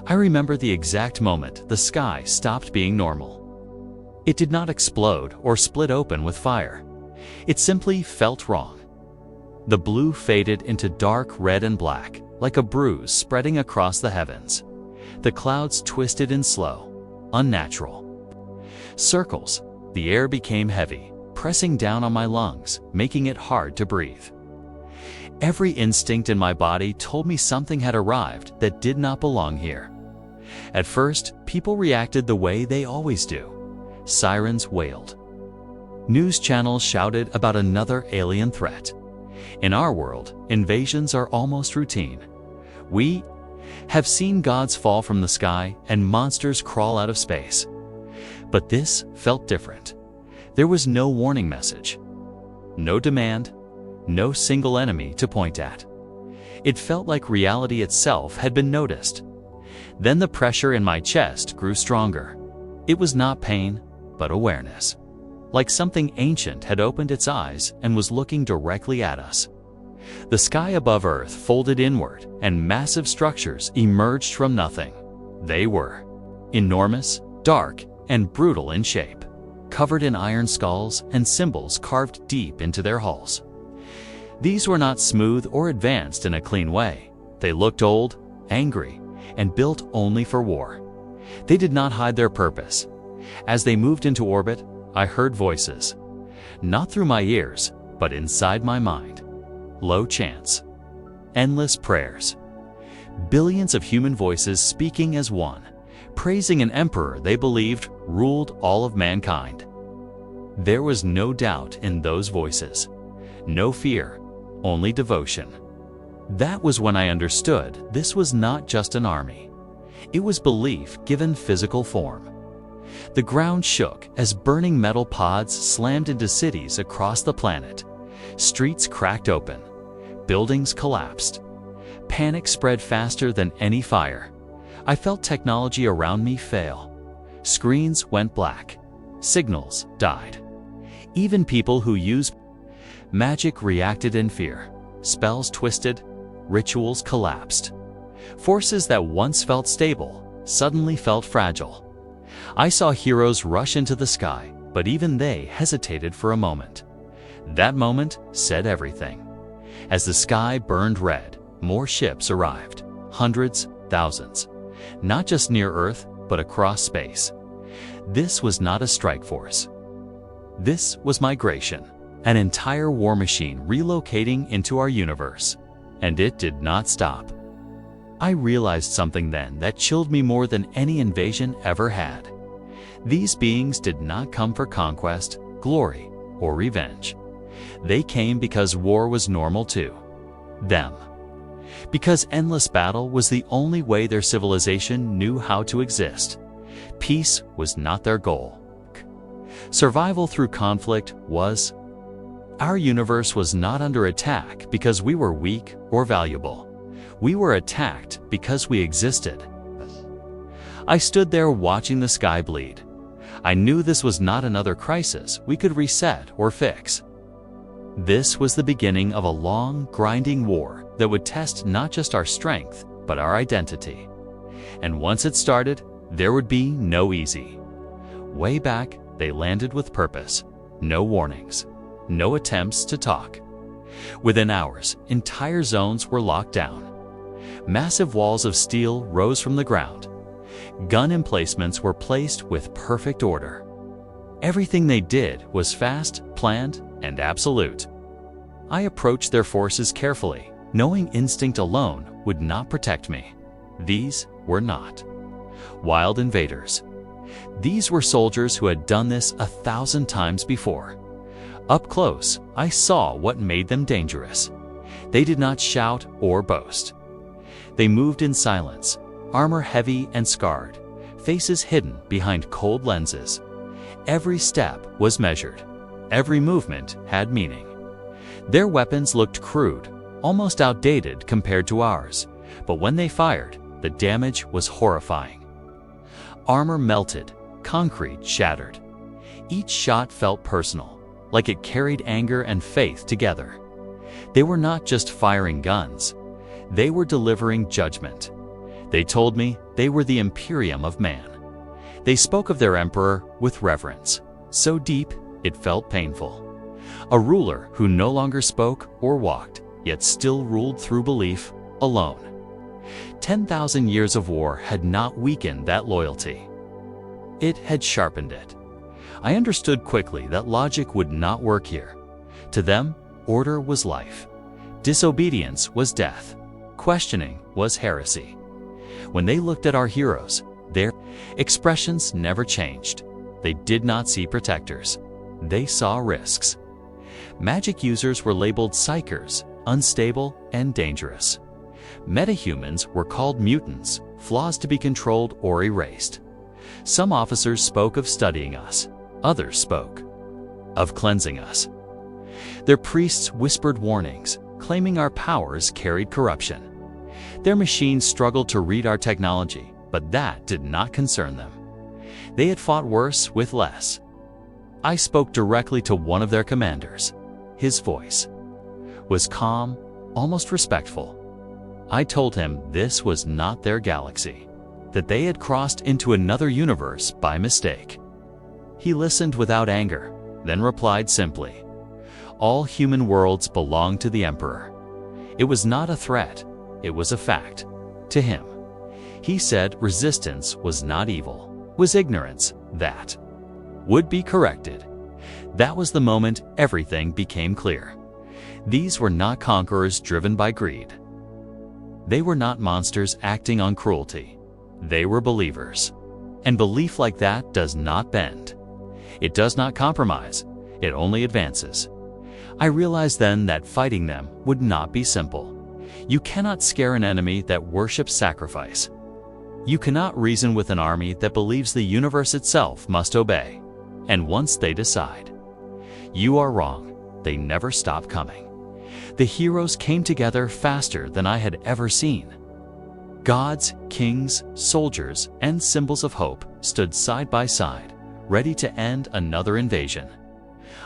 I remember the exact moment the sky stopped being normal. It did not explode or split open with fire. It simply felt wrong. The blue faded into dark red and black, like a bruise spreading across the heavens. The clouds twisted in slow, unnatural circles. The air became heavy, pressing down on my lungs, making it hard to breathe. Every instinct in my body told me something had arrived that did not belong here. At first, people reacted the way they always do. Sirens wailed. News channels shouted about another alien threat. In our world, invasions are almost routine. We have seen gods fall from the sky and monsters crawl out of space. But this felt different. There was no warning message, no demand, no single enemy to point at. It felt like reality itself had been noticed. Then the pressure in my chest grew stronger. It was not pain, but awareness. Like something ancient had opened its eyes and was looking directly at us. The sky above Earth folded inward, and massive structures emerged from nothing. They were enormous, dark, and brutal in shape, covered in iron skulls and symbols carved deep into their hulls. These were not smooth or advanced in a clean way. They looked old, angry, and built only for war. They did not hide their purpose. As they moved into orbit, I heard voices, not through my ears, but inside my mind. Low chants, endless prayers, billions of human voices speaking as one, praising an emperor they believed ruled all of mankind. There was no doubt in those voices, no fear, only devotion. That was when I understood this was not just an army. It was belief given physical form. The ground shook as burning metal pods slammed into cities across the planet. Streets cracked open. Buildings collapsed. Panic spread faster than any fire. I felt technology around me fail. Screens went black. Signals died. Even people who used magic reacted in fear. Spells twisted. Rituals collapsed. Forces that once felt stable suddenly felt fragile. I saw heroes rush into the sky, but even they hesitated for a moment. That moment said everything. As the sky burned red, more ships arrived. Hundreds, thousands. Not just near Earth, but across space. This was not a strike force. This was migration, an entire war machine relocating into our universe. And it did not stop. I realized something then that chilled me more than any invasion ever had. These beings did not come for conquest, glory, or revenge. They came because war was normal to them. Because endless battle was the only way their civilization knew how to exist. Peace was not their goal. Survival through conflict was. Our universe was not under attack because we were weak or valuable. We were attacked because we existed. I stood there watching the sky bleed. I knew this was not another crisis we could reset or fix. This was the beginning of a long, grinding war that would test not just our strength, but our identity. And once it started, there would be no easy. Way back, they landed with purpose. No warnings. No attempts to talk. Within hours, entire zones were locked down. Massive walls of steel rose from the ground. Gun emplacements were placed with perfect order. Everything they did was fast, planned, and absolute. I approached their forces carefully, knowing instinct alone would not protect me. These were not wild invaders. These were soldiers who had done this 1,000 times before. Up close, I saw what made them dangerous. They did not shout or boast. They moved in silence, armor heavy and scarred, faces hidden behind cold lenses. Every step was measured. Every movement had meaning. Their weapons looked crude, almost outdated compared to ours, but when they fired, the damage was horrifying. Armor melted, concrete shattered. Each shot felt personal, like it carried anger and faith together. They were not just firing guns. They were delivering judgment. They told me they were the Imperium of Man. They spoke of their emperor with reverence, so deep it felt painful. A ruler who no longer spoke or walked, yet still ruled through belief alone. 10,000 years of war had not weakened that loyalty. It had sharpened it. I understood quickly that logic would not work here. To them, order was life. Disobedience was death. Questioning was heresy. When they looked at our heroes, their expressions never changed. They did not see protectors. They saw risks. Magic users were labeled psychers, unstable and dangerous. Metahumans were called mutants, flaws to be controlled or erased. Some officers spoke of studying us. Others spoke of cleansing us. Their priests whispered warnings, claiming our powers carried corruption. Their machines struggled to read our technology, but that did not concern them. They had fought worse with less. I spoke directly to one of their commanders. His voice was calm, almost respectful. I told him this was not their galaxy, that they had crossed into another universe by mistake. He listened without anger, then replied simply, "All human worlds belong to the Emperor." It was not a threat, it was a fact. To him, he said resistance was not evil, was ignorance that would be corrected. That was the moment everything became clear. These were not conquerors driven by greed. They were not monsters acting on cruelty. They were believers. And belief like that does not bend. It does not compromise. It only advances. I realized then that fighting them would not be simple. You cannot scare an enemy that worships sacrifice. You cannot reason with an army that believes the universe itself must obey. And once they decide, you are wrong, they never stop coming. The heroes came together faster than I had ever seen. Gods, kings, soldiers, and symbols of hope stood side by side, ready to end another invasion.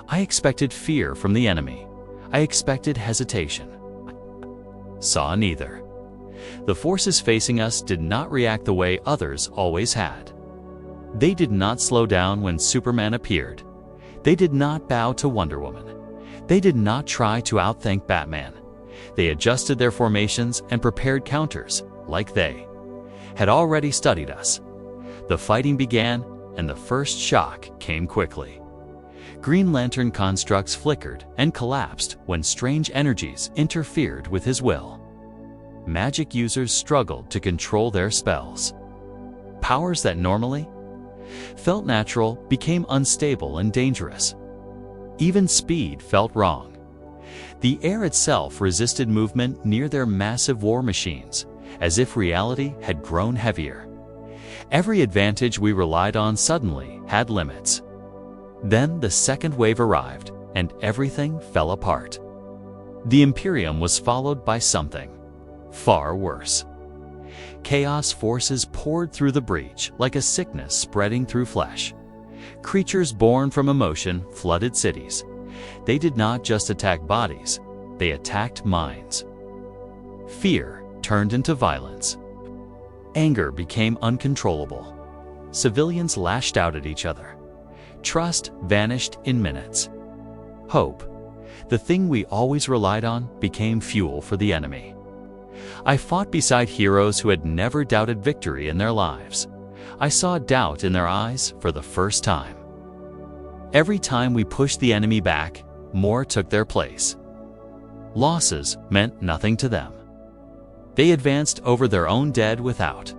I expected fear from the enemy. I expected hesitation. Saw neither. The forces facing us did not react the way others always had. They did not slow down when Superman appeared. They did not bow to Wonder Woman. They did not try to outthink Batman. They adjusted their formations and prepared counters, like they had already studied us. The fighting began, and the first shock came quickly. Green Lantern constructs flickered and collapsed when strange energies interfered with his will. Magic users struggled to control their spells. Powers that normally felt natural became unstable and dangerous. Even speed felt wrong. The air itself resisted movement near their massive war machines, as if reality had grown heavier. Every advantage we relied on suddenly had limits. Then the second wave arrived, and everything fell apart. The Imperium was followed by something far worse. Chaos forces poured through the breach like a sickness spreading through flesh. Creatures born from emotion flooded cities. They did not just attack bodies, they attacked minds. Fear turned into violence. Anger became uncontrollable. Civilians lashed out at each other. Trust vanished in minutes. Hope, the thing we always relied on, became fuel for the enemy. I fought beside heroes who had never doubted victory in their lives. I saw doubt in their eyes for the first time. Every time we pushed the enemy back, more took their place. Losses meant nothing to them. They advanced over their own dead without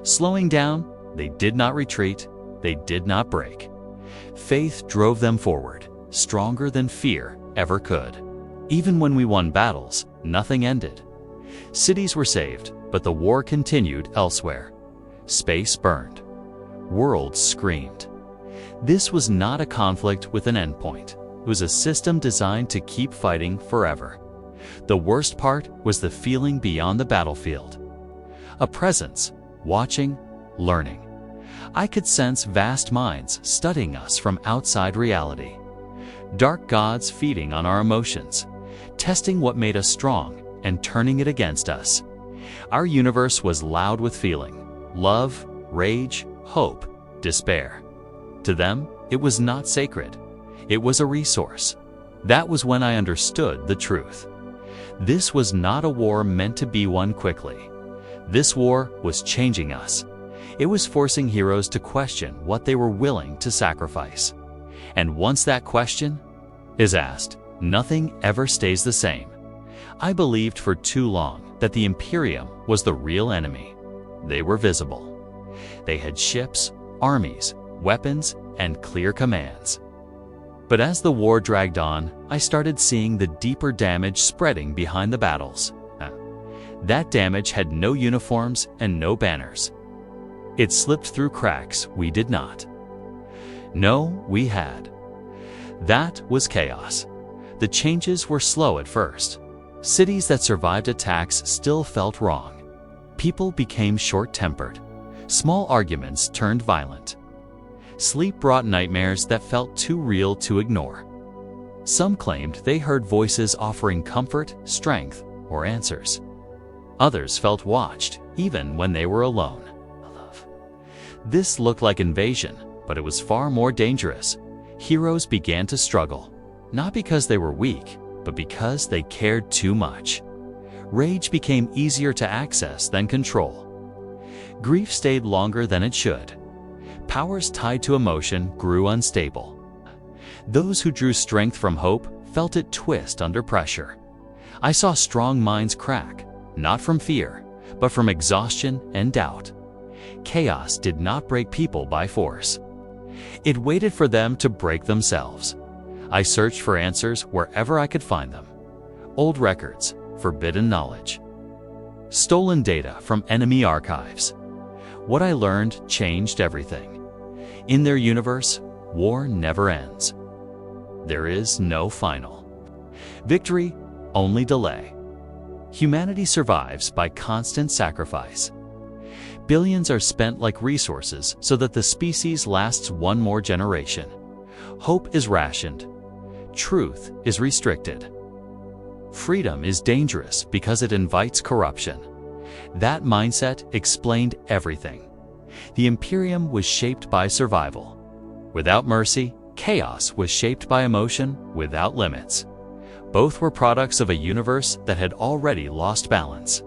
slowing down. They did not retreat. They did not break. Faith drove them forward, stronger than fear ever could. Even when we won battles, nothing ended. Cities were saved, but the war continued elsewhere. Space burned. Worlds screamed. This was not a conflict with an endpoint. It was a system designed to keep fighting forever. The worst part was the feeling beyond the battlefield. A presence, watching, learning. I could sense vast minds studying us from outside reality. Dark gods feeding on our emotions, testing what made us strong and turning it against us. Our universe was loud with feeling: love, rage, hope, despair. To them, it was not sacred. It was a resource. That was when I understood the truth. This was not a war meant to be won quickly. This war was changing us. It was forcing heroes to question what they were willing to sacrifice. And once that question is asked, nothing ever stays the same. I believed for too long that the Imperium was the real enemy. They were visible. They had ships, armies, weapons, and clear commands. But as the war dragged on, I started seeing the deeper damage spreading behind the battles. That damage had no uniforms and no banners. It slipped through cracks we did not. No, we had. That was chaos. The changes were slow at first. Cities that survived attacks still felt wrong. People became short-tempered. Small arguments turned violent. Sleep brought nightmares that felt too real to ignore. Some claimed they heard voices offering comfort, strength, or answers. Others felt watched, even when they were alone. This looked like invasion, but it was far more dangerous. Heroes began to struggle, not because they were weak, but because they cared too much. Rage became easier to access than control. Grief stayed longer than it should. Powers tied to emotion grew unstable. Those who drew strength from hope felt it twist under pressure. I saw strong minds crack, not from fear, but from exhaustion and doubt. Chaos did not break people by force. It waited for them to break themselves. I searched for answers wherever I could find them. Old records, forbidden knowledge. Stolen data from enemy archives. What I learned changed everything. In their universe, war never ends. There is no final victory, only delay. Humanity survives by constant sacrifice. Billions are spent like resources so that the species lasts one more generation. Hope is rationed. Truth is restricted. Freedom is dangerous because it invites corruption. That mindset explained everything. The Imperium was shaped by survival. Without mercy, chaos was shaped by emotion without limits. Both were products of a universe that had already lost balance.